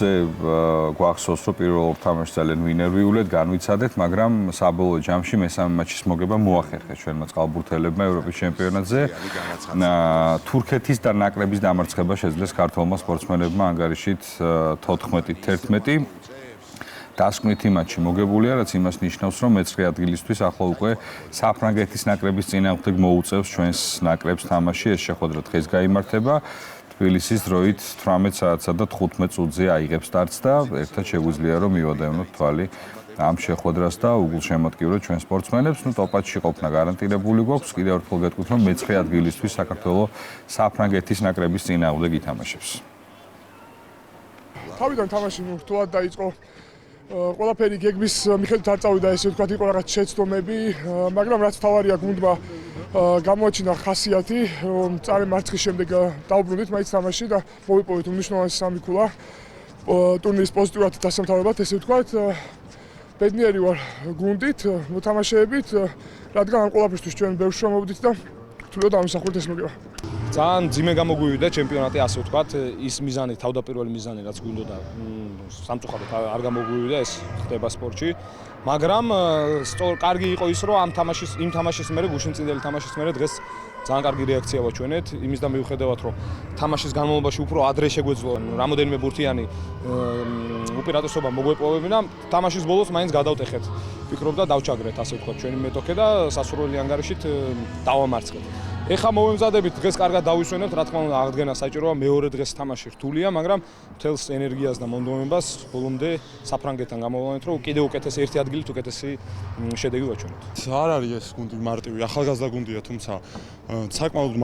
გვახსოვს, რომ პირველ ორ თამაშს ძალიან ვინერვიულად განვიცადეთ, მაგრამ საბოლოო ჯამში მესამე მაჩის მოგება მოახერხეს ჩვენმა წყალბურთელებმა ევროპის ჩემპიონატზე. თურქეთის და ნაკრების დამარცხება შეძლეს ქართველმა სპორტსმენებმა ანგარიშით 14-11. დასკვნითი მატჩი მოგებულია, რაც იმას ნიშნავს, რომ მეცხრე ადგილისთვის ახლა უკვე საფრანგეთის ნაკრების წინააღმდეგ მოუწევს ჩვენს ნაკრებს თამაში. ეს შეხვედრა დღეს გაიმართება. თბილისის დროით 18 საათსა და 15 წუთზე აიღებს სტარტს და ერთად შეგვიძლია რომ მივადევნოთ თვალი ამ შეხვედრას და უგულშემატკივროთ ჩვენ სპორტსმენებს. ტოპ-8-ში ყოფნა გარანტირებული გვაქვს. კიდევ ერთხელ გეტყვით, რომ მეცხრე ადგილისთვის საქართველოს საფრანგეთის ნაკრების წინააღმდეგ ითამაშებს. თავიდან თამაში რთულად დაიწყო. ყველაფერი გეგმის მიხედვით არ წავიდა, ესე ვთქვათ, იყო რაღაც შეცდომები, მაგრამ რაც თავარია გუნდმა გამოაჩინა ხასიათი, რომ წარე მარცხის შემდეგ დაუბრუნდით მაინც თამაში და მოვიპოვეთ უმნიშვნელოვანესი სამი ქულა. ტურნირის პოზიტიურად დასამთავრებლად, ესე ვთქვათ, ბედნიერი ვარ გუნდით, მოთამაშეებით, რადგან ამ ყველაფერთვის ჩვენ ბევრ შრომობდით და რთულად ამისახურეთ ეს მოგება. ძალიან ძიმე გამოგვივიდა ჩემპიონატი, ასე ვთქვათ, ის მიზანი, თავდაპირველი მიზანი, რაც გვინდოდა სამწუხაროდ არ გამოგვივიდა, ეს ხდება სპორტში. მაგრამ კარგი იყო ის, რომ იმ თამაშის მერე, გუშინწინდელი თამაშის მერე დღეს ძალიან კარგი რეაქცია ვაჩვენეთ, იმის და მიუხედავად, რომ თამაშის განმავლობაში უფრო ადრე შეგვეძლო რამოდენიმე ბურთიანი უპირატესობა მოგვეპოვებინა, თამაშის ბოლოს მაინც გადავტეხეთ. ვფიქრობ და დავჩაგრეთ, ასე ვთქვათ, ჩვენი მეტოქე და სასურველი ანგარიშით დავამარცხეთ. ეხლა მოვემზადებით, დღეს კარგად დავისვენებთ, რა თქმა უნდა, აღდგენა საჭიროა, მეორე დღეს თამაში რთულია, მაგრამ მთელს ენერგიას და მომდევნობას ბოლომდე საფრანგეთთან გამოვლენთ, რომ კიდევ უკეთესი ერთი ადგილით უკეთესი შედეგი ვაჩვენოთ. არ არის ეს გუნდი მარტივი, ახალგაზრდა გუნდია, თუმცა საკმაოდ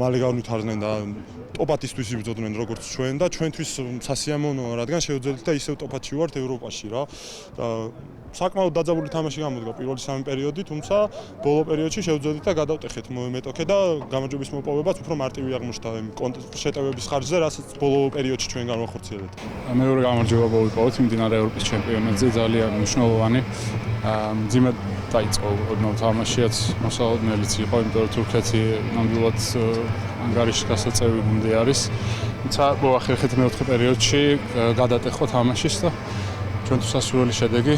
მალე გავნვითარდნენ და ტოპ-10-ისთვის იბრძოდნენ როგორც ჩვენ და ჩვენთვის სასიამოვნოა, რადგან შევძელით და ისევ ტოპ-10-ში ვართ ევროპაში რა. და საკმაოდ დაძაბული თამაში გამოდგა პირველი სამი პერიოდი, თუმცა ბოლო პერიოდში შევძელით და გადავტეხეთ მეტოქე და გამარჯვების მოპოვებაც უფრო მარტივი აღმოჩნდა იმ შეტევების ხარჯზე, რასაც ბოლო პერიოდში ჩვენ განვახორციელებთ. მეორე გამარჯვება მოვიპოვეთ მიმდინარე ევროპის ჩემპიონატზე, ძალიან მნიშვნელოვანი. მძიმე დაიწყო ოდნავ თამაშიაც მოსალოდნელიც იყო, იმიტომ რომ თურქეთი ნამდვილად ანგარიშის გასაწევი გუნდი არის. თუმცა მოახერხეთ მეოთხე პერიოდში გადატეხო თამაშის და ჩვენთვის სასურველი შედეგი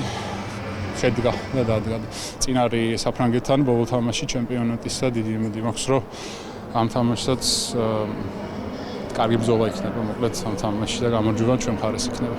შედგა და დადგა. წინ არის საფრანგეთთან ბოლო თამაში ჩემპიონატის და დიდი იმედი მაქვს, რომ ამ თამაშსაც კარგი ბრძოლა იქნება, მოკლედ ამ თამაში და გამარჯვება ჩვენ მხარეს იქნება.